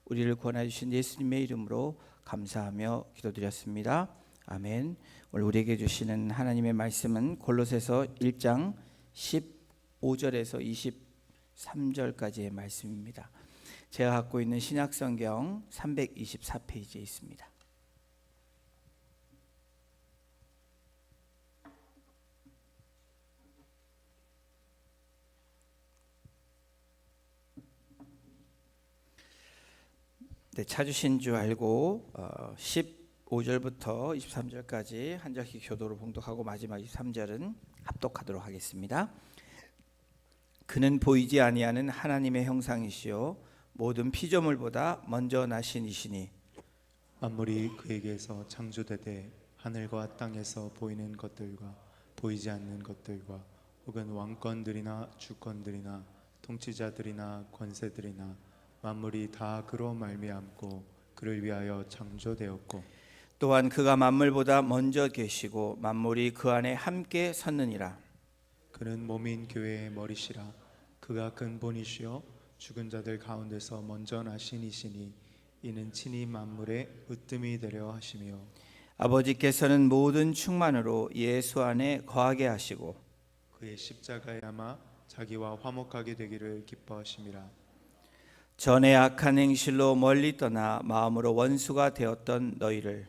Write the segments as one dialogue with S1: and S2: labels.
S1: 우리를 구원해 주신 예수님의 이름으로 감사하며 기도드렸습니다. 아멘. 오늘 우리에게 주시는 하나님의 말씀은 골로새서 1장 15절에서 23절까지의 말씀입니다. 제가 갖고 있는 신약성경 324페이지에 있습니다. 네, 찾으신 줄 알고 15절부터 23절까지 한 절씩 교도로 봉독하고 마지막 23절은 합독하도록 하겠습니다. 그는 보이지 아니하는 하나님의 형상이시요 모든 피조물보다 먼저 나신 이시니
S2: 만물이 그에게서 창조되되 하늘과 땅에서 보이는 것들과 보이지 않는 것들과 혹은 왕권들이나 주권들이나 통치자들이나 권세들이나 만물이 다 그로 말미암고 그를 위하여 창조되었고
S1: 또한 그가 만물보다 먼저 계시고 만물이 그 안에 함께 섰느니라.
S2: 그는 몸인 교회의 머리시라. 그가 근본이시요 죽은 자들 가운데서 먼저 나신 이시니 이는 친히 만물의 으뜸이 되려 하시며
S1: 아버지께서는 모든 충만으로 예수 안에 거하게 하시고
S2: 그의 십자가에 아마 자기와 화목하게 되기를 기뻐하심이라.
S1: 전에 악한 행실로 멀리 떠나 마음으로 원수가 되었던 너희를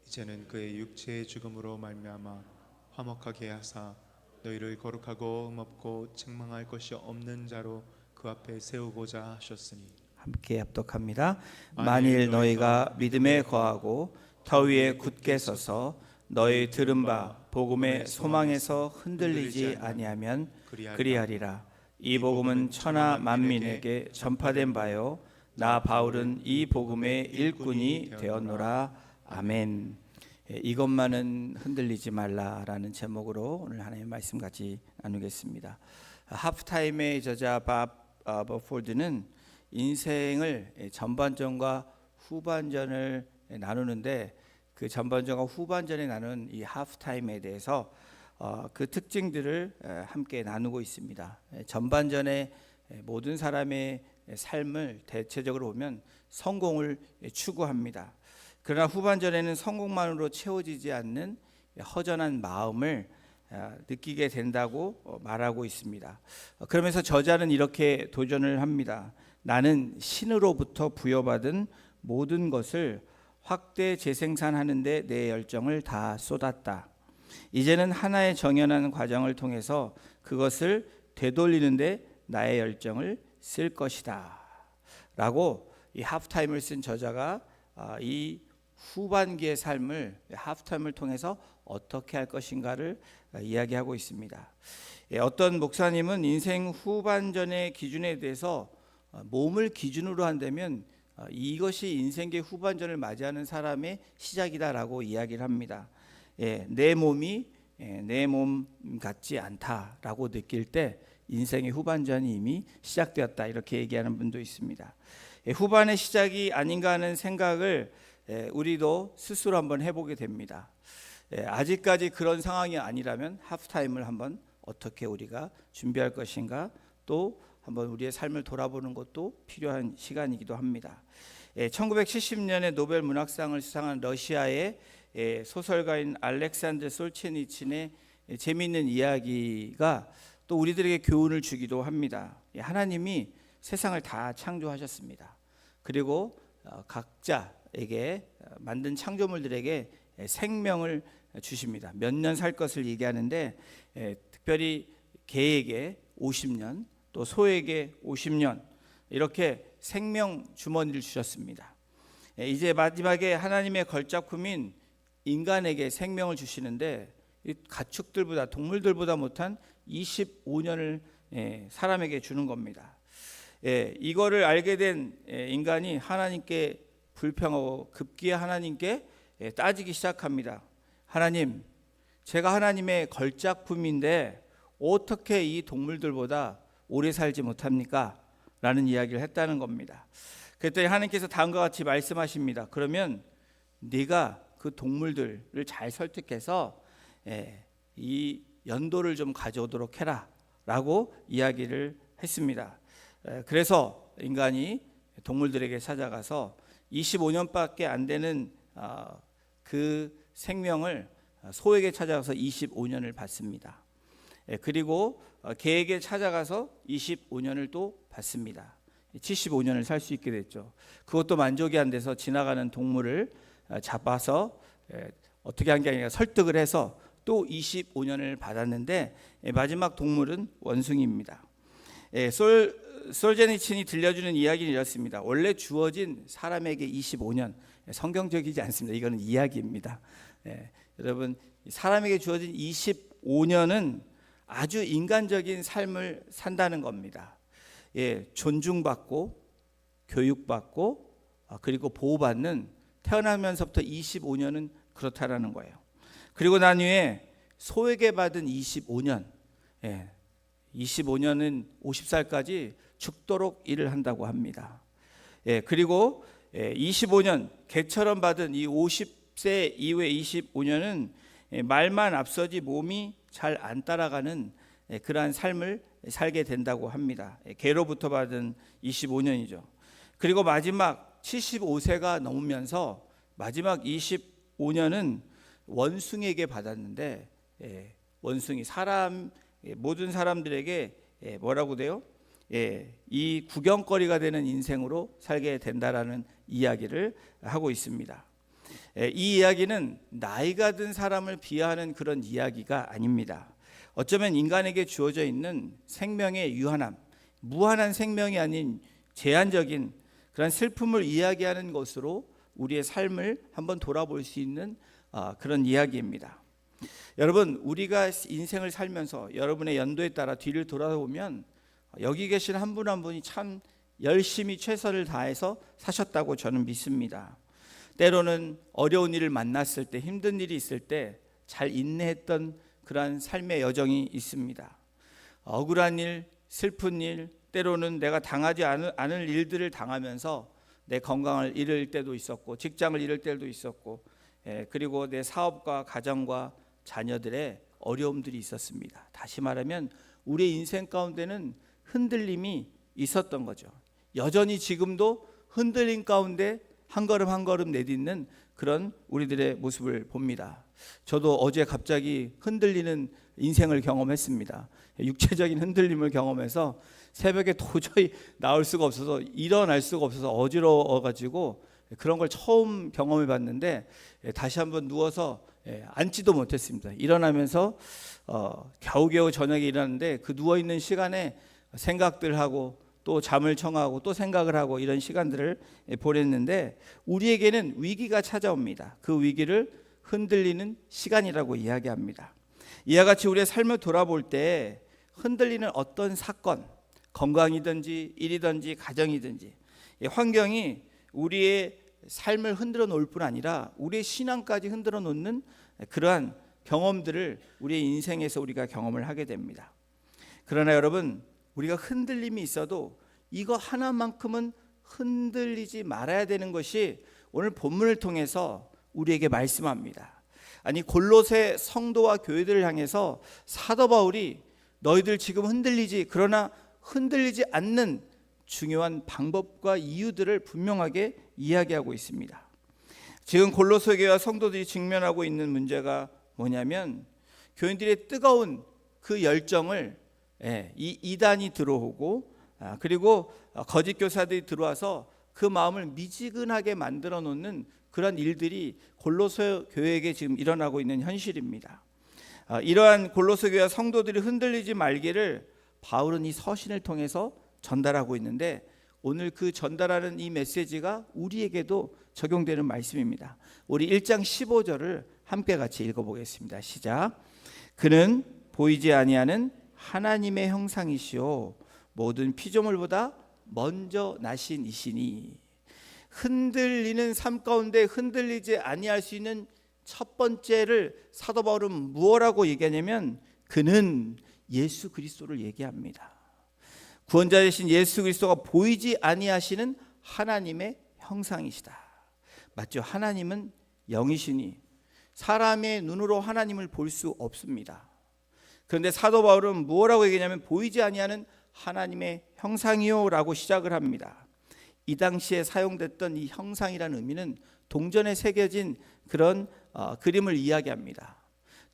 S2: 이제는 그의 육체의 죽음으로 말미암아 화목하게 하사 너희를 거룩하고 흠없고 책망할 것이 없는 자로 그 앞에 세우고자 하셨으니
S1: 함께 합독합니다. 만일 너희가 믿음에 거하고 터 위에 굳게 서서 너희 들은 바 복음의 소망에서 흔들리지 아니하면 그리하리라. 이 복음은 천하 만민에게 전파된 바요 나 바울은 이 복음의 일꾼이 되었노라. 아멘. 이것만은 흔들리지 말라라는 제목으로 오늘 하나님의 말씀 같이 나누겠습니다. 하프타임의 저자 밥 버폴드는 인생을 전반전과 후반전을 나누는데 그 전반전과 후반전에 나눈 이 하프타임에 대해서 그 특징들을 함께 나누고 있습니다. 전반전에 모든 사람의 삶을 대체적으로 보면 성공을 추구합니다. 그러나 후반전에는 성공만으로 채워지지 않는 허전한 마음을 느끼게 된다고 말하고 있습니다. 그러면서 저자는 이렇게 도전을 합니다. 나는 신으로부터 부여받은 모든 것을 확대 재생산하는 데 내 열정을 다 쏟았다. 이제는 하나의 정연한 과정을 통해서 그것을 되돌리는데 나의 열정을 쓸 것이다 라고 이 하프타임을 쓴 저자가 이 후반기의 삶을 하프타임을 통해서 어떻게 할 것인가를 이야기하고 있습니다. 어떤 목사님은 인생 후반전의 기준에 대해서 몸을 기준으로 한다면 이것이 인생의 후반전을 맞이하는 사람의 시작이다라고 이야기를 합니다. 내 몸이 내 몸 같지 않다라고 느낄 때 인생의 후반전이 이미 시작되었다 이렇게 얘기하는 분도 있습니다. 후반의 시작이 아닌가 하는 생각을 우리도 스스로 한번 해보게 됩니다. 아직까지 그런 상황이 아니라면 하프타임을 한번 어떻게 우리가 준비할 것인가 또 한번 우리의 삶을 돌아보는 것도 필요한 시간이기도 합니다. 1970년에 노벨 문학상을 수상한 러시아의 소설가인 알렉산드 솔체니친의 재미있는 이야기가 또 우리들에게 교훈을 주기도 합니다. 하나님이 세상을 다 창조하셨습니다. 그리고 각자에게 만든 창조물들에게 생명을 주십니다. 몇 년 살 것을 얘기하는데 특별히 개에게 50년 또 소에게 50년 이렇게 생명 주머니를 주셨습니다. 이제 마지막에 하나님의 걸작품인 인간에게 생명을 주시는데 가축들보다 동물들보다 못한 25년을 사람에게 주는 겁니다. 이거를 알게 된 인간이 하나님께 불평하고 급기야 하나님께 따지기 시작합니다. 하나님, 제가 하나님의 걸작품인데 어떻게 이 동물들보다 오래 살지 못합니까? 라는 이야기를 했다는 겁니다. 그랬더니 하나님께서 다음과 같이 말씀하십니다. 그러면 네가 그 동물들을 잘 설득해서 이 연도를 좀 가져오도록 해라 라고 이야기를 했습니다. 그래서 인간이 동물들에게 찾아가서 25년밖에 안 되는 그 생명을 소에게 찾아가서 25년을 받습니다. 그리고 개에게 찾아가서 25년을 또 받습니다. 75년을 살 수 있게 됐죠. 그것도 만족이 안 돼서 지나가는 동물을 잡아서 어떻게 한 게 아니라 설득을 해서 또 25년을 받았는데 마지막 동물은 원숭이입니다. 솔제니친이 들려주는 이야기는 이렇습니다. 원래 주어진 사람에게 25년, 성경적이지 않습니다. 이거는 이야기입니다. 여러분, 사람에게 주어진 25년은 아주 인간적인 삶을 산다는 겁니다. 존중받고 교육받고 그리고 보호받는, 태어나면서부터 25년은 그렇다라는 거예요. 그리고 난 후에 소에게 받은 25년, 25년은 50살까지 죽도록 일을 한다고 합니다. 그리고 25년 개처럼 받은 이 50세 이후의 25년은 말만 앞서지 몸이 잘 안 따라가는 그러한 삶을 살게 된다고 합니다. 개로부터 받은 25년이죠. 그리고 마지막 75세가 넘으면서 마지막 25년은 원숭이에게 받았는데, 원숭이, 모든 사람들에게 뭐라고 돼요? 이 구경거리가 되는 인생으로 살게 된다라는 이야기를 하고 있습니다. 이 이야기는 나이가 든 사람을 비하하는 그런 이야기가 아닙니다. 어쩌면 인간에게 주어져 있는 생명의 유한함, 무한한 생명이 아닌 제한적인 그런 슬픔을 이야기하는 것으로 우리의 삶을 한번 돌아볼 수 있는 그런 이야기입니다. 여러분, 우리가 인생을 살면서 여러분의 연도에 따라 뒤를 돌아보면 여기 계신 한 분 한 분이 참 열심히 최선을 다해서 사셨다고 저는 믿습니다. 때로는 어려운 일을 만났을 때, 힘든 일이 있을 때 잘 인내했던 그러한 삶의 여정이 있습니다. 억울한 일, 슬픈 일, 때로는 내가 당하지 않을 일들을 당하면서 내 건강을 잃을 때도 있었고, 직장을 잃을 때도 있었고, 그리고 내 사업과 가정과 자녀들의 어려움들이 있었습니다. 다시 말하면 우리의 인생 가운데는 흔들림이 있었던 거죠. 여전히 지금도 흔들림 가운데 한 걸음 한 걸음 내딛는 그런 우리들의 모습을 봅니다. 저도 어제 갑자기 흔들리는 인생을 경험했습니다. 육체적인 흔들림을 경험해서 새벽에 도저히 나올 수가 없어서, 일어날 수가 없어서 어지러워가지고 그런 걸 처음 경험해 봤는데, 다시 한번 누워서 앉지도 못했습니다. 일어나면서 겨우겨우 저녁에 일어났는데, 그 누워있는 시간에 생각들 하고 또 잠을 청하고 또 생각을 하고 이런 시간들을 보냈는데, 우리에게는 위기가 찾아옵니다. 그 위기를 흔들리는 시간이라고 이야기합니다. 이와 같이 우리의 삶을 돌아볼 때 흔들리는 어떤 사건, 건강이든지 일이든지 가정이든지 환경이 우리의 삶을 흔들어 놓을 뿐 아니라 우리의 신앙까지 흔들어 놓는 그러한 경험들을 우리의 인생에서 우리가 경험을 하게 됩니다. 그러나 여러분, 우리가 흔들림이 있어도 이거 하나만큼은 흔들리지 말아야 되는 것이 오늘 본문을 통해서 우리에게 말씀합니다. 아니, 골로새 성도와 교회들을 향해서 사도 바울이 너희들 지금 흔들리지, 그러나 흔들리지 않는 중요한 방법과 이유들을 분명하게 이야기하고 있습니다. 지금 골로새 교회와 성도들이 직면하고 있는 문제가 뭐냐면, 교인들의 뜨거운 그 열정을 이 이단이 들어오고, 그리고 거짓 교사들이 들어와서 그 마음을 미지근하게 만들어 놓는 그런 일들이 골로새 교회에게 지금 일어나고 있는 현실입니다. 이러한 골로새 교회 성도들이 흔들리지 말기를 바울은 이 서신을 통해서 전달하고 있는데, 오늘 그 전달하는 이 메시지가 우리에게도 적용되는 말씀입니다. 우리 1장 15절을 함께 같이 읽어보겠습니다. 시작. 그는 보이지 아니하는 하나님의 형상이시오 모든 피조물보다 먼저 나신 이시니. 흔들리는 삶 가운데 흔들리지 아니할 수 있는 첫 번째를 사도 바울은 무엇라고 얘기하냐면, 그는 예수 그리스도를 얘기합니다. 구원자 되신 예수 그리스도가 보이지 아니하시는 하나님의 형상이시다. 맞죠? 하나님은 영이시니 사람의 눈으로 하나님을 볼 수 없습니다. 그런데 사도 바울은 뭐라고 얘기하냐면 보이지 아니하는 하나님의 형상이요 라고 시작을 합니다. 이 당시에 사용됐던 이 형상이라는 의미는 동전에 새겨진 그런 그림을 이야기합니다.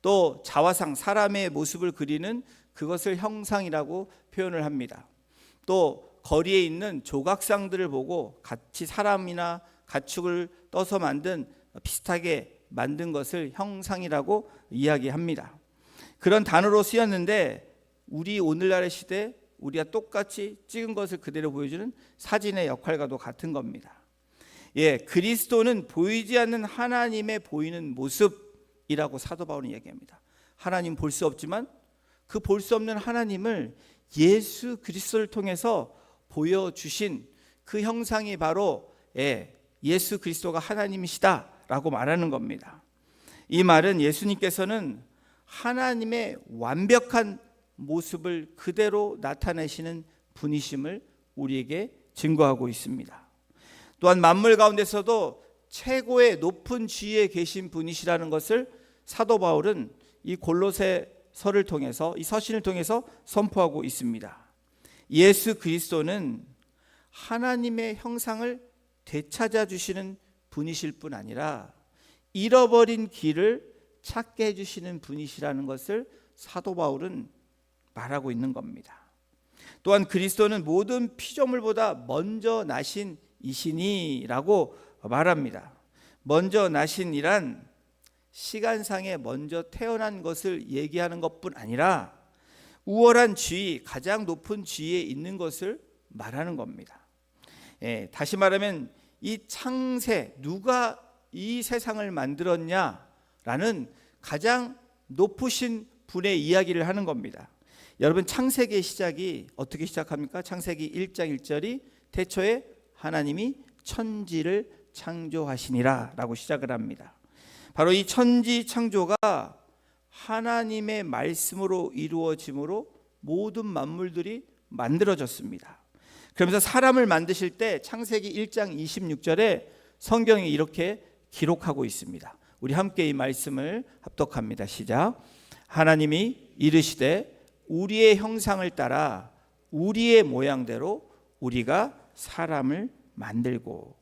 S1: 또 자화상, 사람의 모습을 그리는 그것을 형상이라고 표현을 합니다. 또 거리에 있는 조각상들을 보고 같이 사람이나 가축을 떠서 만든 비슷하게 만든 것을 형상이라고 이야기합니다. 그런 단어로 쓰였는데 우리 오늘날의 시대 우리가 똑같이 찍은 것을 그대로 보여주는 사진의 역할과도 같은 겁니다. 그리스도는 보이지 않는 하나님의 보이는 모습이라고 사도 바울은 얘기합니다. 하나님 볼 수 없지만 그 볼 수 없는 하나님을 예수 그리스도를 통해서 보여주신 그 형상이 바로 예수 그리스도가 하나님이시다라고 말하는 겁니다. 이 말은 예수님께서는 하나님의 완벽한 모습을 그대로 나타내시는 분이심을 우리에게 증거하고 있습니다. 또한 만물 가운데서도 최고의 높은 지위에 계신 분이시라는 것을 사도 바울은 이 골로새서를 통해서, 이 서신을 통해서 선포하고 있습니다. 예수 그리스도는 하나님의 형상을 되찾아 주시는 분이실 뿐 아니라 잃어버린 길을 찾게 해주시는 분이시라는 것을 사도 바울은 말하고 있는 겁니다. 또한 그리스도는 모든 피조물보다 먼저 나신 이시니라고 말합니다. 먼저 나신이란 시간상에 먼저 태어난 것을 얘기하는 것뿐 아니라 우월한 지위, 가장 높은 지위에 있는 것을 말하는 겁니다. 다시 말하면 이 창세, 누가 이 세상을 만들었냐라는 가장 높으신 분의 이야기를 하는 겁니다. 여러분, 창세기의 시작이 어떻게 시작합니까? 창세기 1장 1절이 태초에 하나님이 천지를 창조하시니라 라고 시작을 합니다. 바로 이 천지 창조가 하나님의 말씀으로 이루어짐으로 모든 만물들이 만들어졌습니다. 그러면서 사람을 만드실 때 창세기 1장 26절에 성경이 이렇게 기록하고 있습니다. 우리 함께 이 말씀을 합독합니다. 시작. 하나님이 이르시되 우리의 형상을 따라 우리의 모양대로 우리가 사람을 만들고,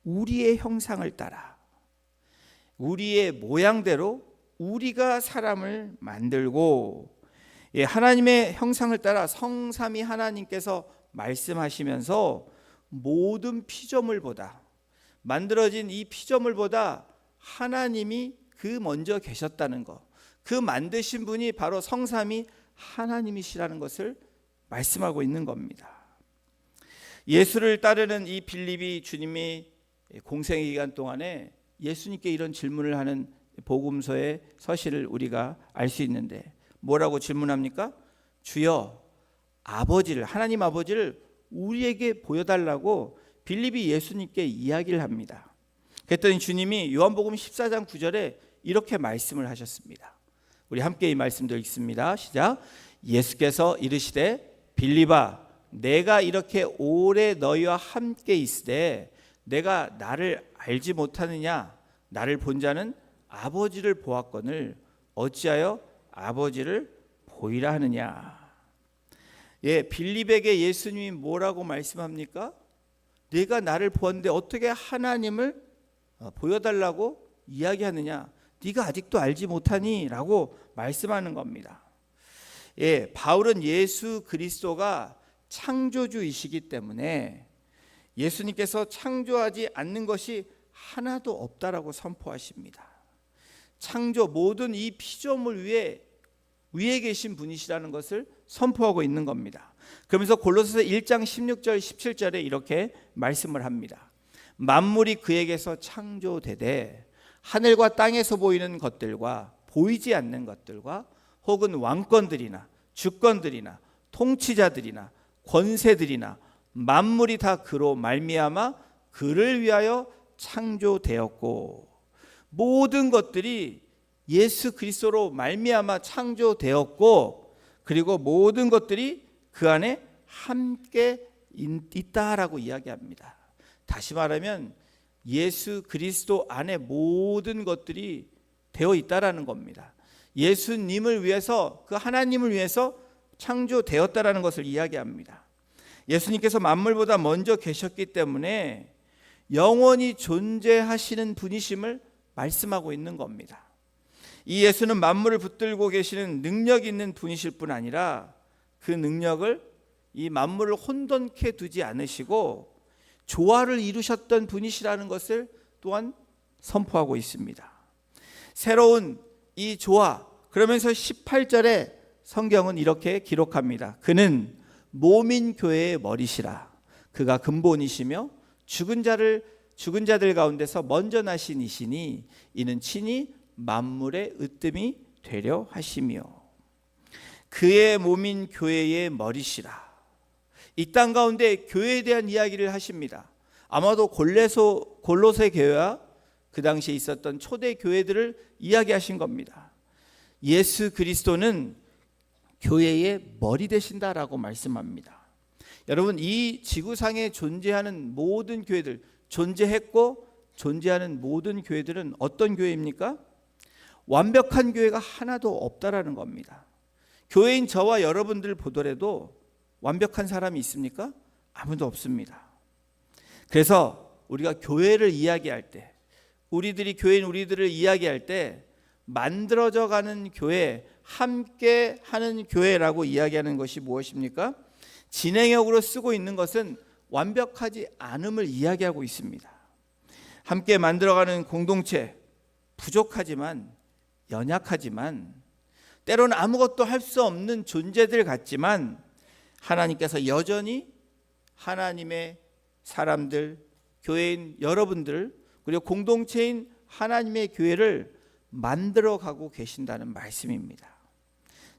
S1: 우리의 형상을 따라 우리의 모양대로 우리가 사람을 만들고, 하나님의 형상을 따라 성삼위 하나님께서 말씀하시면서 모든 피조물보다, 만들어진 이 피조물보다 하나님이 그 먼저 계셨다는 것, 그 만드신 분이 바로 성삼위 하나님이시라는 것을 말씀하고 있는 겁니다. 예수를 따르는 이 빌립이 주님이 공생의 기간 동안에 예수님께 이런 질문을 하는 복음서의 서신을 우리가 알 수 있는데 뭐라고 질문합니까? 주여, 아버지를, 하나님 아버지를 우리에게 보여달라고 빌립이 예수님께 이야기를 합니다. 그랬더니 주님이 요한복음 14장 9절에 이렇게 말씀을 하셨습니다. 우리 함께 이 말씀도 읽습니다. 시작. 예수께서 이르시되 빌립아, 내가 이렇게 오래 너희와 함께 있으되 내가 나를 알지 못하느냐? 나를 본 자는 아버지를 보았거늘 어찌하여 아버지를 보이라 하느냐? 빌립에게 예수님이 뭐라고 말씀합니까? 내가 나를 보았는데 어떻게 하나님을 보여달라고 이야기하느냐? 네가 아직도 알지 못하니? 라고 말씀하는 겁니다. 바울은 예수 그리스도가 창조주이시기 때문에 예수님께서 창조하지 않는 것이 하나도 없다라고 선포하십니다. 창조, 모든 이 피조물 위에 계신 분이시라는 것을 선포하고 있는 겁니다. 그러면서 골로새서 1장 16절 17절에 이렇게 말씀을 합니다. 만물이 그에게서 창조되되 하늘과 땅에서 보이는 것들과 보이지 않는 것들과 혹은 왕권들이나 주권들이나 통치자들이나 권세들이나 만물이 다 그로 말미암아 그를 위하여 창조되었고, 모든 것들이 예수 그리스도로 말미암아 창조되었고, 그리고 모든 것들이 그 안에 함께 있다라고 이야기합니다. 다시 말하면 예수 그리스도 안에 모든 것들이 되어 있다라는 겁니다. 예수님을 위해서, 그 하나님을 위해서 창조되었다라는 것을 이야기합니다. 예수님께서 만물보다 먼저 계셨기 때문에 영원히 존재하시는 분이심을 말씀하고 있는 겁니다. 이 예수는 만물을 붙들고 계시는 능력 있는 분이실 뿐 아니라 그 능력을 이 만물을 혼돈케 두지 않으시고 조화를 이루셨던 분이시라는 것을 또한 선포하고 있습니다. 새로운 이 조화, 그러면서 18절에 성경은 이렇게 기록합니다. 그는 몸인 교회의 머리시라. 그가 근본이시며 죽은 자들 가운데서 먼저 나신 이시니 이는 친히 만물의 으뜸이 되려 하시며 그의 몸인 교회의 머리시라. 이 땅 가운데 교회에 대한 이야기를 하십니다. 아마도 골로새 교회와 그 당시에 있었던 초대 교회들을 이야기하신 겁니다. 예수 그리스도는 교회의 머리 되신다라고 말씀합니다. 여러분, 이 지구상에 존재하는 모든 교회들, 존재했고 존재하는 모든 교회들은 어떤 교회입니까? 완벽한 교회가 하나도 없다라는 겁니다. 교회인 저와 여러분들 보더라도 완벽한 사람이 있습니까? 아무도 없습니다. 그래서 우리가 교회를 이야기할 때, 우리들을 이야기할 때 만들어져 가는 교회, 함께 하는 교회라고 이야기하는 것이 무엇입니까? 진행역으로 쓰고 있는 것은 완벽하지 않음을 이야기하고 있습니다. 함께 만들어가는 공동체, 부족하지만 연약하지만 때로는 아무것도 할 수 없는 존재들 같지만 하나님께서 여전히 하나님의 사람들, 교회인 여러분들, 그리고 공동체인 하나님의 교회를 만들어가고 계신다는 말씀입니다.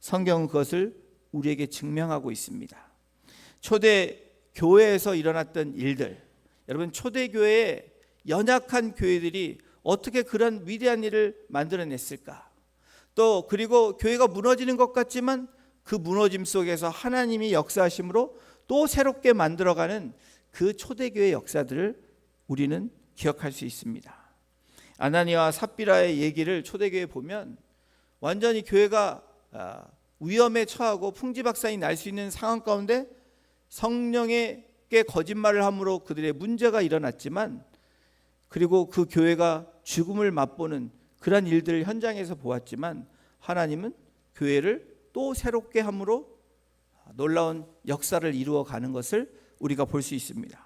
S1: 성경은 그것을 우리에게 증명하고 있습니다. 초대 교회에서 일어났던 일들, 여러분, 초대 교회의 연약한 교회들이 어떻게 그런 위대한 일을 만들어냈을까? 또 그리고 교회가 무너지는 것 같지만 그 무너짐 속에서 하나님이 역사하심으로 또 새롭게 만들어가는 그 초대교회 역사들을 우리는 기억할 수 있습니다. 아나니아와 삽비라의 얘기를 초대교회에 보면 완전히 교회가 위험에 처하고 풍지박산이 날 수 있는 상황 가운데 성령에게 거짓말을 함으로 그들의 문제가 일어났지만, 그리고 그 교회가 죽음을 맛보는 그런 일들을 현장에서 보았지만 하나님은 교회를 또 새롭게 함으로 놀라운 역사를 이루어가는 것을 우리가 볼 수 있습니다.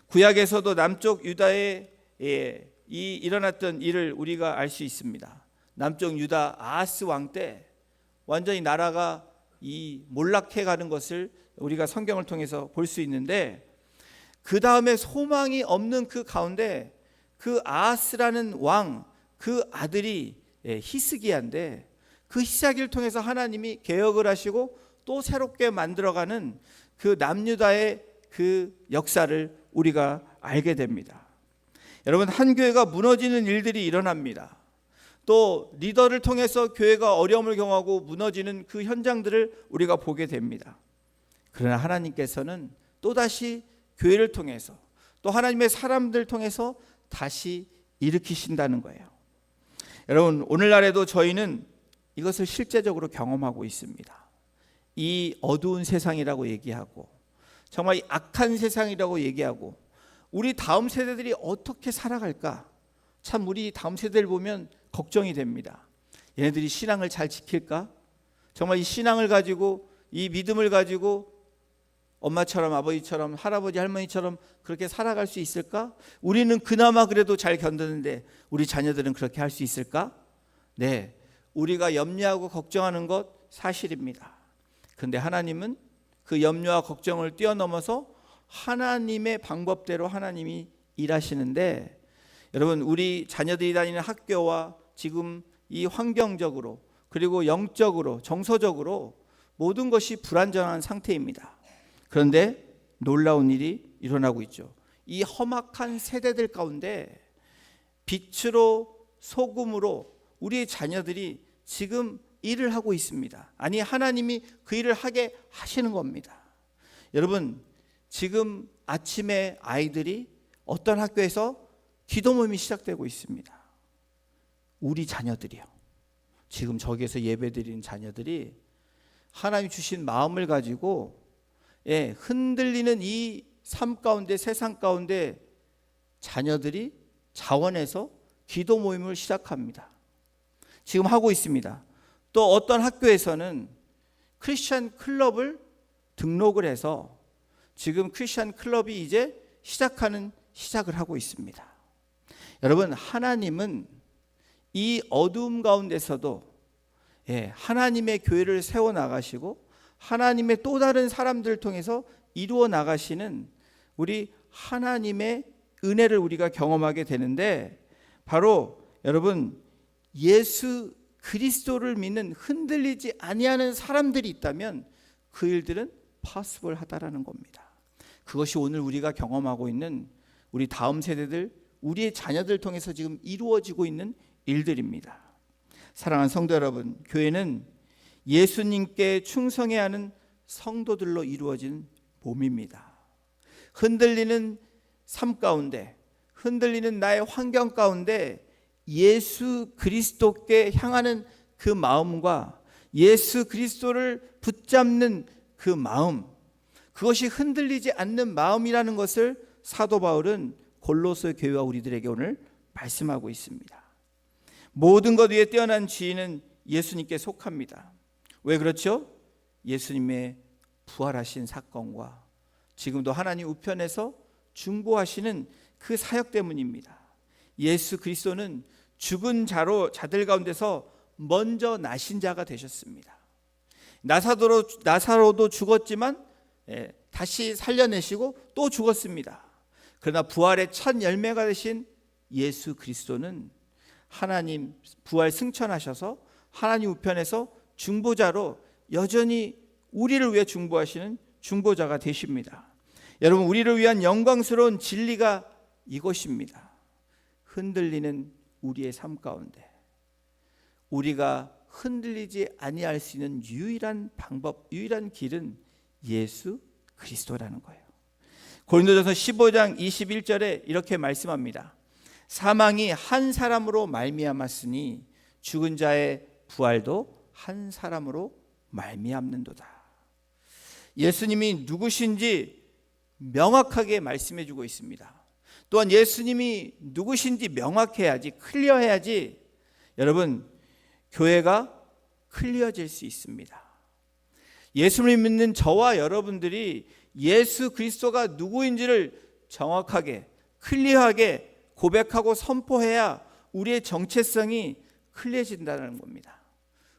S1: 구약에서도 남쪽 유다에 일어났던 일을 우리가 알 수 있습니다. 남쪽 유다 아하스 왕 때 완전히 나라가 몰락해 가는 것을 우리가 성경을 통해서 볼 수 있는데, 그 다음에 소망이 없는 그 가운데 그 아하스라는 왕, 그 아들이 히스기야인데, 그 히스기야를 통해서 하나님이 개혁을 하시고 또 새롭게 만들어가는 그 남유다의 그 역사를 우리가 알게 됩니다. 여러분, 한 교회가 무너지는 일들이 일어납니다. 또 리더를 통해서 교회가 어려움을 경험하고 무너지는 그 현장들을 우리가 보게 됩니다. 그러나 하나님께서는 또다시 교회를 통해서, 또 하나님의 사람들 통해서 다시 일으키신다는 거예요. 여러분, 오늘날에도 저희는 이것을 실제적으로 경험하고 있습니다. 이 어두운 세상이라고 얘기하고, 정말 이 악한 세상이라고 얘기하고, 우리 다음 세대들이 어떻게 살아갈까? 참 우리 다음 세대를 보면 걱정이 됩니다. 얘네들이 신앙을 잘 지킬까? 정말 이 신앙을 가지고, 이 믿음을 가지고 엄마처럼 아버지처럼 할아버지 할머니처럼 그렇게 살아갈 수 있을까? 우리는 그나마 그래도 잘 견디는데 우리 자녀들은 그렇게 할 수 있을까? 네, 우리가 염려하고 걱정하는 것 사실입니다. 그런데 하나님은 그 염려와 걱정을 뛰어넘어서 하나님의 방법대로 하나님이 일하시는데, 여러분, 우리 자녀들이 다니는 학교와 지금 이 환경적으로, 그리고 영적으로, 정서적으로 모든 것이 불안정한 상태입니다. 그런데 놀라운 일이 일어나고 있죠. 이 험악한 세대들 가운데 빛으로, 소금으로 우리의 자녀들이 지금 일을 하고 있습니다. 아니, 하나님이 그 일을 하게 하시는 겁니다. 여러분, 지금 아침에 아이들이 어떤 학교에서 기도 모임이 시작되고 있습니다. 우리 자녀들이요. 지금 저기에서 예배드리는 자녀들이 하나님이 주신 마음을 가지고 흔들리는 이 삶 가운데, 세상 가운데 자녀들이 자원해서 기도 모임을 시작합니다. 지금 하고 있습니다. 또 어떤 학교에서는 크리스천 클럽을 등록을 해서 지금 크리스천 클럽이 이제 시작을 하고 있습니다. 여러분, 하나님은 이 어두움 가운데서도 하나님의 교회를 세워 나가시고 하나님의 또 다른 사람들을 통해서 이루어 나가시는 우리 하나님의 은혜를 우리가 경험하게 되는데, 바로 여러분, 예수 그리스도를 믿는 흔들리지 아니하는 사람들이 있다면 그 일들은 possible 하다라는 겁니다. 그것이 오늘 우리가 경험하고 있는 우리 다음 세대들, 우리의 자녀들 통해서 지금 이루어지고 있는 일들입니다. 사랑하는 성도 여러분, 교회는 예수님께 충성해야 하는 성도들로 이루어진 몸입니다. 흔들리는 삶 가운데, 흔들리는 나의 환경 가운데 예수 그리스도께 향하는 그 마음과 예수 그리스도를 붙잡는 그 마음, 그것이 흔들리지 않는 마음이라는 것을 사도 바울은 골로새 교회와 우리들에게 오늘 말씀하고 있습니다. 모든 것 위에 뛰어난 지위는 예수님께 속합니다. 왜 그렇죠? 예수님의 부활하신 사건과 지금도 하나님 우편에서 중보하시는 그 사역 때문입니다. 예수 그리스도는 죽은 자들 가운데서 먼저 나신 자가 되셨습니다. 나사로도 죽었지만 다시 살려내시고 또 죽었습니다. 그러나 부활의 첫 열매가 되신 예수 그리스도는 하나님 부활 승천하셔서 하나님 우편에서 중보자로 여전히 우리를 위해 중보하시는 중보자가 되십니다. 여러분, 우리를 위한 영광스러운 진리가 이것입니다. 흔들리는 우리의 삶 가운데 우리가 흔들리지 아니할 수 있는 유일한 방법, 유일한 길은 예수 그리스도라는 거예요. 고린도전서 15장 21절에 이렇게 말씀합니다. 사망이 한 사람으로 말미암았으니 죽은 자의 부활도 한 사람으로 말미암는도다. 예수님이 누구신지 명확하게 말씀해 주고 있습니다. 또한 예수님이 누구신지 명확해야지, 클리어해야지 여러분, 교회가 클리어질 수 있습니다. 예수를 믿는 저와 여러분들이 예수 그리스도가 누구인지를 정확하게, 클리어하게 고백하고 선포해야 우리의 정체성이 클리어진다는 겁니다.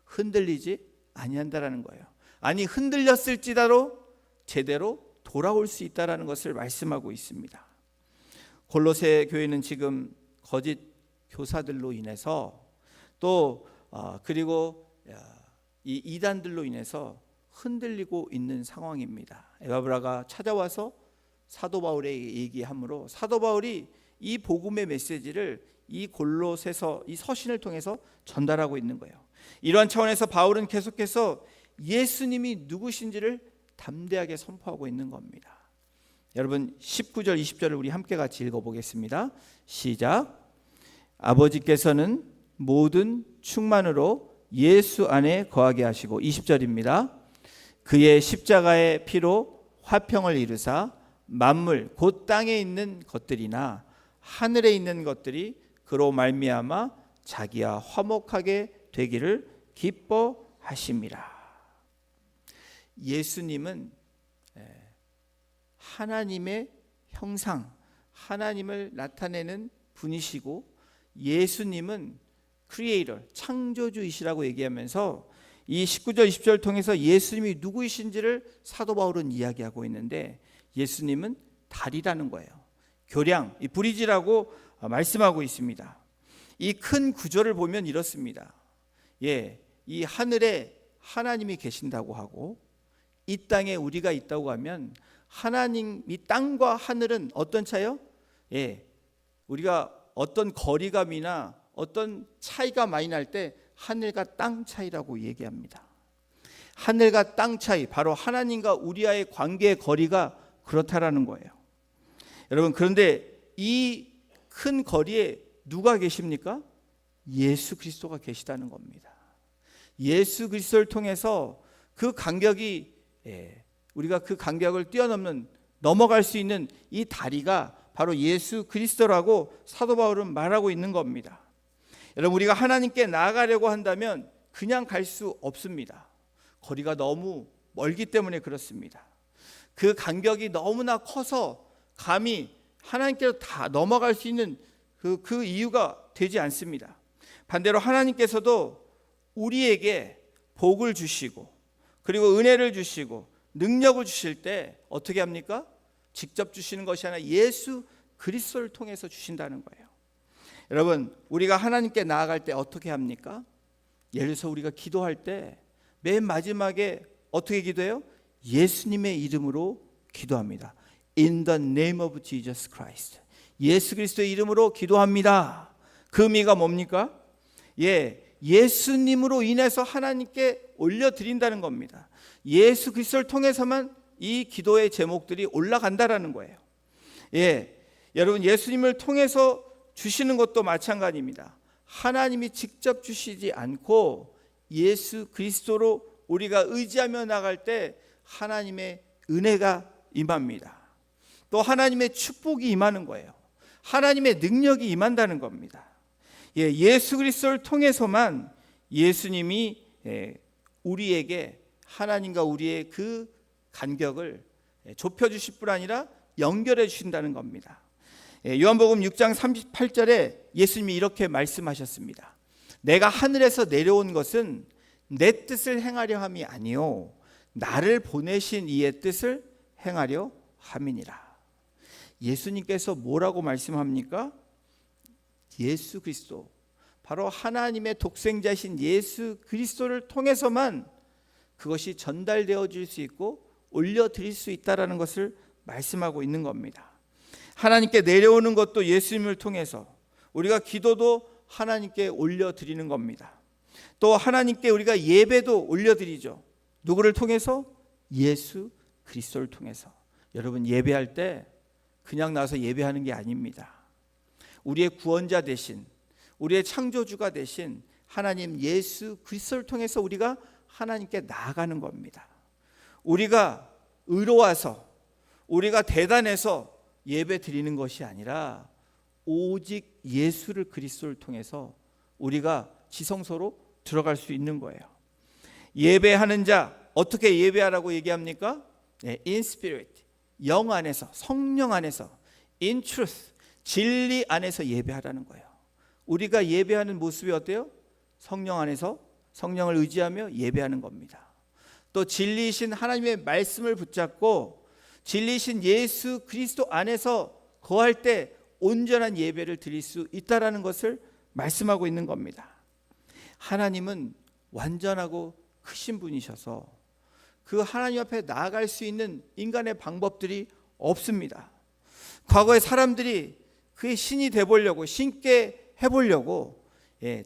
S1: 흔들리지 아니한다라는 거예요. 아니, 흔들렸을지라도 제대로 돌아올 수 있다라는 것을 말씀하고 있습니다. 골로새 교회는 지금 거짓 교사들로 인해서 또 그리고 이 이단들로 인해서 흔들리고 있는 상황입니다. 에바브라가 찾아와서 사도 바울에게 얘기하므로 사도 바울이 이 복음의 메시지를 이 골로새서 이 서신을 통해서 전달하고 있는 거예요. 이러한 차원에서 바울은 계속해서 예수님이 누구신지를 담대하게 선포하고 있는 겁니다. 여러분, 19절 20절을 우리 함께 같이 읽어보겠습니다. 시작. 아버지께서는 모든 충만으로 예수 안에 거하게 하시고, 20절입니다. 그의 십자가의 피로 화평을 이루사 만물 곧 땅에 있는 것들이나 하늘에 있는 것들이 그로 말미암아 자기와 화목하게 되기를 기뻐하심이라. 예수님은 하나님의 형상, 하나님을 나타내는 분이시고, 예수님은 크리에이터, 창조주이시라고 얘기하면서 이 19절 20절을 통해서 예수님이 누구이신지를 사도 바울은 이야기하고 있는데, 예수님은 달이라는 거예요. 교량, 이 브리지라고 말씀하고 있습니다. 이 큰 구조를 보면 이렇습니다. 이 하늘에 하나님이 계신다고 하고 이 땅에 우리가 있다고 하면, 하나님, 이 땅과 하늘은 어떤 차이요? 우리가 어떤 거리감이나 어떤 차이가 많이 날 때 하늘과 땅 차이라고 얘기합니다. 하늘과 땅 차이, 바로 하나님과 우리와의 관계의 거리가 그렇다라는 거예요. 여러분, 그런데 이 큰 거리에 누가 계십니까? 예수 그리스도가 계시다는 겁니다. 예수 그리스도를 통해서 그 간격이 우리가 그 간격을 뛰어넘는 넘어갈 수 있는 이 다리가 바로 예수 그리스도라고 사도 바울은 말하고 있는 겁니다. 여러분, 우리가 하나님께 나아가려고 한다면 그냥 갈 수 없습니다. 거리가 너무 멀기 때문에 그렇습니다. 그 간격이 너무나 커서 감히 하나님께로 다 넘어갈 수 있는 그 이유가 되지 않습니다. 반대로 하나님께서도 우리에게 복을 주시고 그리고 은혜를 주시고 능력을 주실 때 어떻게 합니까? 직접 주시는 것이 아니라 예수 그리스도를 통해서 주신다는 거예요. 여러분, 우리가 하나님께 나아갈 때 어떻게 합니까? 예를 들어서 우리가 기도할 때 맨 마지막에 어떻게 기도해요? 예수님의 이름으로 기도합니다. In the name of Jesus Christ. 예수 그리스도의 이름으로 기도합니다. 그 의미가 뭡니까? 예수님으로 인해서 하나님께 올려드린다는 겁니다. 예수 그리스도를 통해서만 이 기도의 제목들이 올라간다라는 거예요. 여러분, 예수님을 통해서 주시는 것도 마찬가지입니다. 하나님이 직접 주시지 않고 예수 그리스도로 우리가 의지하며 나갈 때 하나님의 은혜가 임합니다. 또 하나님의 축복이 임하는 거예요. 하나님의 능력이 임한다는 겁니다. 예수 그리스도를 통해서만 예수님이 우리에게 하나님과 우리의 그 간격을 좁혀주실 뿐 아니라 연결해 주신다는 겁니다. 요한복음 6장 38절에 예수님이 이렇게 말씀하셨습니다. 내가 하늘에서 내려온 것은 내 뜻을 행하려 함이 아니요 나를 보내신 이의 뜻을 행하려 함이니라. 예수님께서 뭐라고 말씀합니까? 예수 그리스도, 바로 하나님의 독생자신 예수 그리스도를 통해서만 그것이 전달되어 줄 수 있고 올려드릴 수 있다는 것을 말씀하고 있는 겁니다. 하나님께 내려오는 것도 예수님을 통해서, 우리가 기도도 하나님께 올려드리는 겁니다. 또 하나님께 우리가 예배도 올려드리죠. 누구를 통해서? 예수 그리스도를 통해서. 여러분, 예배할 때 그냥 나와서 예배하는 게 아닙니다. 우리의 구원자 되신, 우리의 창조주가 되신 하나님 예수 그리스도를 통해서 우리가 하나님께 나아가는 겁니다. 우리가 의로워서, 우리가 대단해서 예배 드리는 것이 아니라 오직 예수를 그리스도를 통해서 우리가 지성소로 들어갈 수 있는 거예요. 예배하는 자, 어떻게 예배하라고 얘기합니까? In spirit, 영 안에서, 성령 안에서, in truth, 진리 안에서 예배하라는 거예요. 우리가 예배하는 모습이 어때요? 성령 안에서 성령을 의지하며 예배하는 겁니다. 또 진리이신 하나님의 말씀을 붙잡고 진리이신 예수 그리스도 안에서 거할 때 온전한 예배를 드릴 수 있다라는 것을 말씀하고 있는 겁니다. 하나님은 완전하고 크신 분이셔서 그 하나님 앞에 나아갈 수 있는 인간의 방법들이 없습니다. 과거에 사람들이 그의 신이 되보려고, 신께 해보려고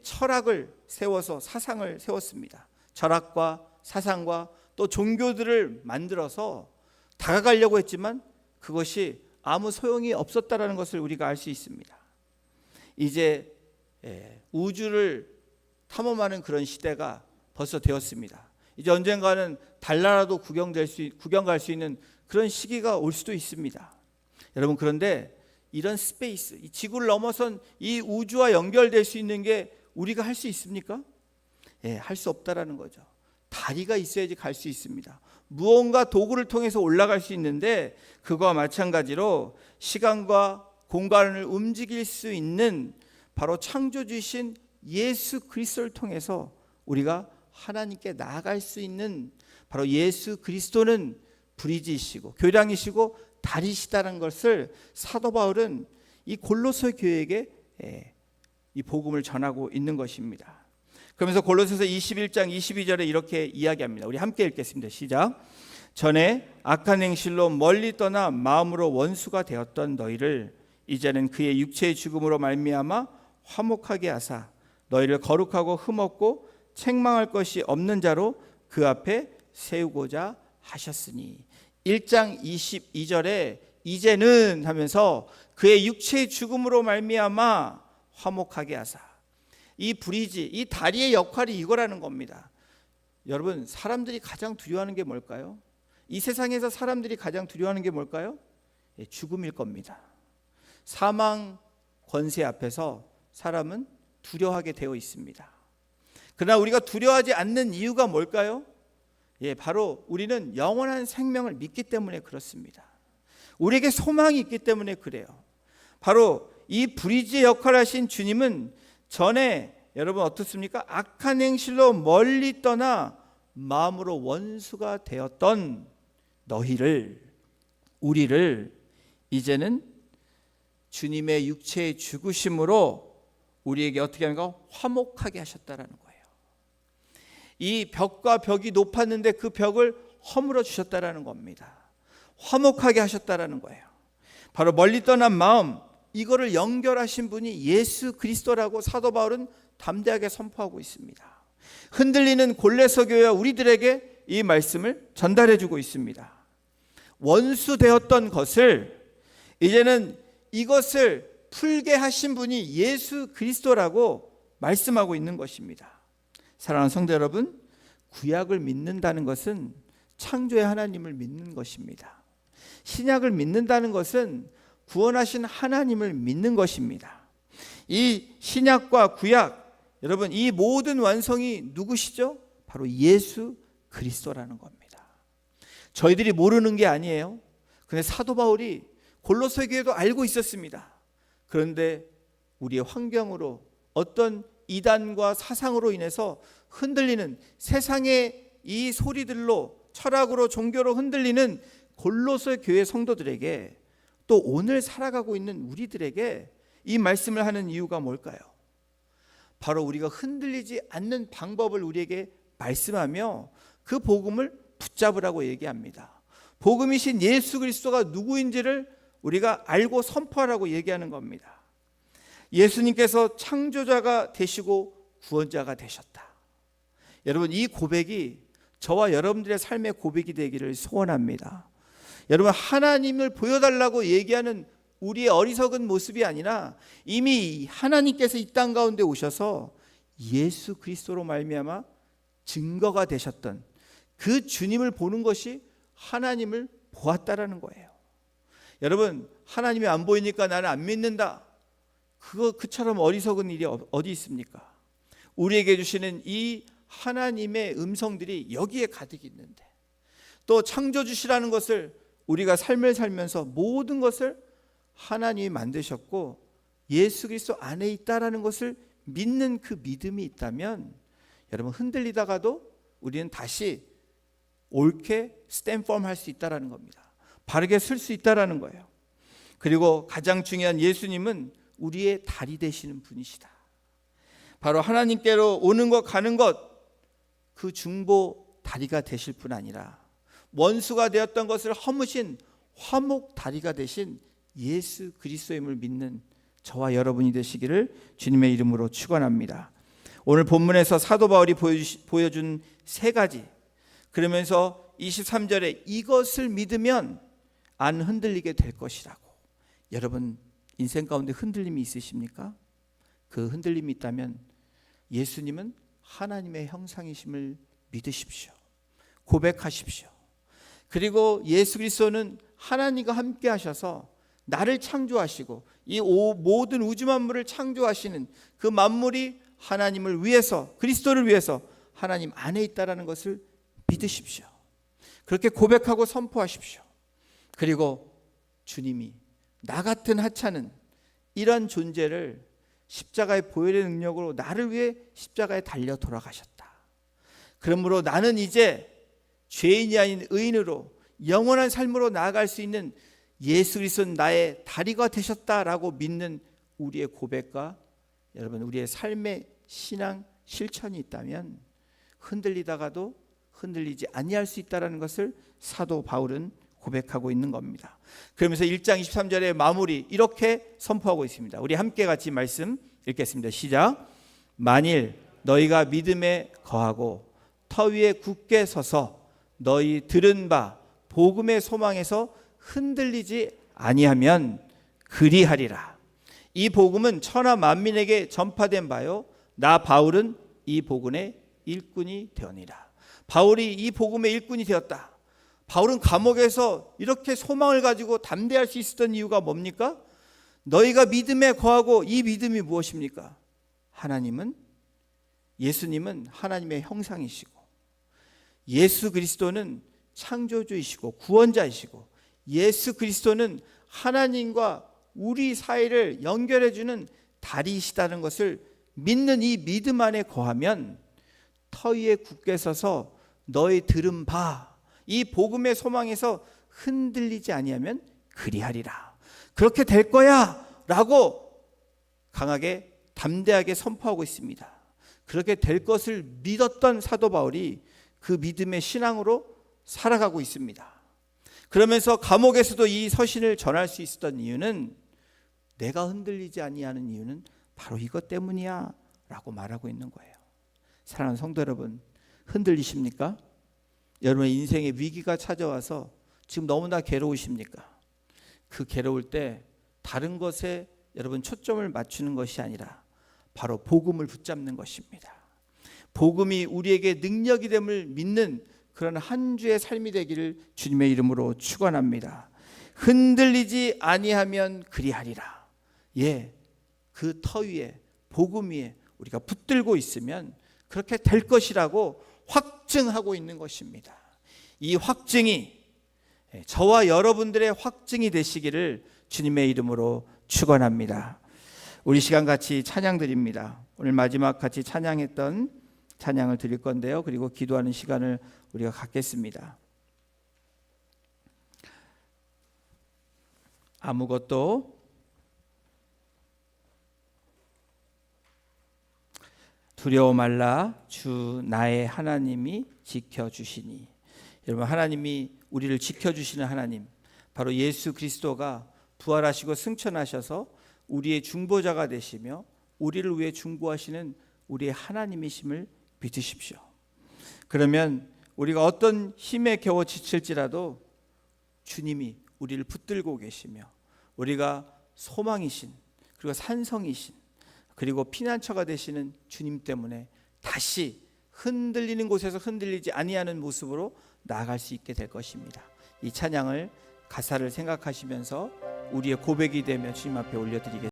S1: 철학을 세워서 사상을 세웠습니다. 철학과 사상과 또 종교들을 만들어서 다가가려고 했지만 그것이 아무 소용이 없었다라는 것을 우리가 알 수 있습니다. 이제 우주를 탐험하는 그런 시대가 벌써 되었습니다. 이제 언젠가는 달나라도 구경 갈 수 있는 그런 시기가 올 수도 있습니다. 여러분, 그런데 이런 스페이스, 이 지구를 넘어선 이 우주와 연결될 수 있는 게 우리가 할 수 있습니까? 할 수 없다라는 거죠. 다리가 있어야지 갈 수 있습니다. 무언가 도구를 통해서 올라갈 수 있는데 그거와 마찬가지로 시간과 공간을 움직일 수 있는 바로 창조주이신 예수 그리스도를 통해서 우리가 하나님께 나아갈 수 있는 바로 예수 그리스도는 브리지이시고 교량이시고 다리시다는 것을 사도 바울은 이 골로새 교회에게 이 복음을 전하고 있는 것입니다. 그러면서 골로새서 21장 22절에 이렇게 이야기합니다. 우리 함께 읽겠습니다. 시작. 전에 악한 행실로 멀리 떠나 마음으로 원수가 되었던 너희를 이제는 그의 육체의 죽음으로 말미암아 화목하게 하사 너희를 거룩하고 흠없고 책망할 것이 없는 자로 그 앞에 세우고자 하셨으니. 1장 22절에 이제는 하면서 그의 육체의 죽음으로 말미암아 화목하게 하사, 이 브리지, 이 다리의 역할이 이거라는 겁니다. 여러분, 사람들이 가장 두려워하는 게 뭘까요? 이 세상에서 사람들이 가장 두려워하는 게 뭘까요? 죽음일 겁니다. 사망 권세 앞에서 사람은 두려워하게 되어 있습니다. 그러나 우리가 두려워하지 않는 이유가 뭘까요? 바로 우리는 영원한 생명을 믿기 때문에 그렇습니다. 우리에게 소망이 있기 때문에 그래요. 바로 이 브리지의 역할을 하신 주님은 전에 여러분 어떻습니까? 악한 행실로 멀리 떠나 마음으로 원수가 되었던 우리를 이제는 주님의 육체의 죽으심으로 우리에게 어떻게 하는가? 화목하게 하셨다라는 거예요. 이 벽과 벽이 높았는데 그 벽을 허물어 주셨다라는 겁니다. 화목하게 하셨다라는 거예요. 바로 멀리 떠난 마음, 이거를 연결하신 분이 예수 그리스도라고 사도 바울은 담대하게 선포하고 있습니다. 흔들리는 골로새 교회와 우리들에게 이 말씀을 전달해 주고 있습니다. 원수 되었던 것을 이제는 이것을 풀게 하신 분이 예수 그리스도라고 말씀하고 있는 것입니다. 사랑하는 성도 여러분, 구약을 믿는다는 것은 창조의 하나님을 믿는 것입니다. 신약을 믿는다는 것은 구원하신 하나님을 믿는 것입니다. 이 신약과 구약, 여러분 이 모든 완성이 누구시죠? 바로 예수 그리스도라는 겁니다. 저희들이 모르는 게 아니에요. 근데 사도 바울이 골로새 교회도 알고 있었습니다. 그런데 우리의 환경으로 어떤 이단과 사상으로 인해서 흔들리는 세상의 이 소리들로 철학으로 종교로 흔들리는 골로새 교회 성도들에게 또 오늘 살아가고 있는 우리들에게 이 말씀을 하는 이유가 뭘까요? 바로 우리가 흔들리지 않는 방법을 우리에게 말씀하며 그 복음을 붙잡으라고 얘기합니다. 복음이신 예수 그리스도가 누구인지를 우리가 알고 선포하라고 얘기하는 겁니다. 예수님께서 창조자가 되시고 구원자가 되셨다. 여러분 이 고백이 저와 여러분들의 삶의 고백이 되기를 소원합니다. 여러분 하나님을 보여달라고 얘기하는 우리의 어리석은 모습이 아니라 이미 하나님께서 이 땅 가운데 오셔서 예수 그리스도로 말미암아 증거가 되셨던 그 주님을 보는 것이 하나님을 보았다라는 거예요. 여러분 하나님이 안 보이니까 나는 안 믿는다. 그처럼 어리석은 일이 어디 있습니까? 우리에게 주시는 이 하나님의 음성들이 여기에 가득 있는데 또 창조주시라는 것을 우리가 삶을 살면서 모든 것을 하나님이 만드셨고 예수 그리스도 안에 있다라는 것을 믿는 그 믿음이 있다면 여러분 흔들리다가도 우리는 다시 옳게 스탠펌 할 수 있다라는 겁니다. 바르게 설 수 있다라는 거예요. 그리고 가장 중요한 예수님은 우리의 다리 되시는 분이시다. 바로 하나님께로 오는 것 가는 것 그 중보 다리가 되실 뿐 아니라 원수가 되었던 것을 허무신 화목 다리가 되신 예수 그리스도임을 믿는 저와 여러분이 되시기를 주님의 이름으로 축원합니다. 오늘 본문에서 사도 바울이 보여준 세 가지, 그러면서 23절에 이것을 믿으면 안 흔들리게 될 것이라고. 여러분 인생 가운데 흔들림이 있으십니까? 그 흔들림이 있다면 예수님은 하나님의 형상이심을 믿으십시오. 고백하십시오. 그리고 예수 그리스도는 하나님과 함께 하셔서 나를 창조하시고 이 모든 우주 만물을 창조하시는 그 만물이 하나님을 위해서 그리스도를 위해서 하나님 안에 있다라는 것을 믿으십시오. 그렇게 고백하고 선포하십시오. 그리고 주님이 나 같은 하찮은 이런 존재를 십자가의 보혈의 능력으로 나를 위해 십자가에 달려 돌아가셨다. 그러므로 나는 이제 죄인이 아닌 의인으로 영원한 삶으로 나아갈 수 있는 예수 그리스도는 나의 다리가 되셨다라고 믿는 우리의 고백과 여러분 우리의 삶의 신앙 실천이 있다면 흔들리다가도 흔들리지 아니할 수 있다는 것을 사도 바울은 고백하고 있는 겁니다. 그러면서 1장 23절의 마무리 이렇게 선포하고 있습니다. 우리 함께 같이 말씀 읽겠습니다. 시작. 만일 너희가 믿음에 거하고 터 위에 굳게 서서 너희 들은 바 복음의 소망에서 흔들리지 아니하면 그리하리라. 이 복음은 천하 만민에게 전파된 바요 나 바울은 이 복음의 일꾼이 되었니라. 바울이 이 복음의 일꾼이 되었다. 바울은 감옥에서 이렇게 소망을 가지고 담대할 수 있었던 이유가 뭡니까? 너희가 믿음에 거하고, 이 믿음이 무엇입니까? 예수님은 하나님의 형상이시고, 예수 그리스도는 창조주이시고 구원자이시고, 예수 그리스도는 하나님과 우리 사이를 연결해주는 다리이시다는 것을 믿는 이 믿음 안에 거하면 터 위에 굳게 서서 너희 들은 바, 이 복음의 소망에서 흔들리지 아니하면 그리하리라. 그렇게 될 거야 라고 강하게 담대하게 선포하고 있습니다. 그렇게 될 것을 믿었던 사도 바울이 그 믿음의 신앙으로 살아가고 있습니다. 그러면서 감옥에서도 이 서신을 전할 수 있었던 이유는, 내가 흔들리지 아니하는 이유는 바로 이것 때문이야 라고 말하고 있는 거예요. 사랑하는 성도 여러분, 흔들리십니까? 여러분의 인생에 위기가 찾아와서 지금 너무나 괴로우십니까? 그 괴로울 때 다른 것에 여러분 초점을 맞추는 것이 아니라 바로 복음을 붙잡는 것입니다. 복음이 우리에게 능력이 됨을 믿는 그런 한 주의 삶이 되기를 주님의 이름으로 축원합니다. 흔들리지 아니하면 그리하리라. 예, 그 터 위에, 복음 위에 우리가 붙들고 있으면 그렇게 될 것이라고 확증하고 있는 것입니다. 이 확증이 저와 여러분들의 확증이 되시기를 주님의 이름으로 축원합니다. 우리 시간 같이 찬양 드립니다. 오늘 마지막 같이 찬양했던 찬양을 드릴 건데요. 그리고 기도하는 시간을 우리가 갖겠습니다. 아무것도 두려워 말라, 주 나의 하나님이 지켜주시니. 여러분, 하나님이 우리를 지켜주시는 하나님, 바로 예수 그리스도가 부활하시고 승천하셔서 우리의 중보자가 되시며 우리를 위해 중보하시는 우리의 하나님이심을 믿으십시오. 그러면 우리가 어떤 힘에 겨워 지칠지라도 주님이 우리를 붙들고 계시며, 우리가 소망이신, 그리고 산성이신, 그리고 피난처가 되시는 주님 때문에 다시 흔들리는 곳에서 흔들리지 아니하는 모습으로 나아갈 수 있게 될 것입니다. 이 찬양을, 가사를 생각하시면서 우리의 고백이 되며 주님 앞에 올려드리겠습니다.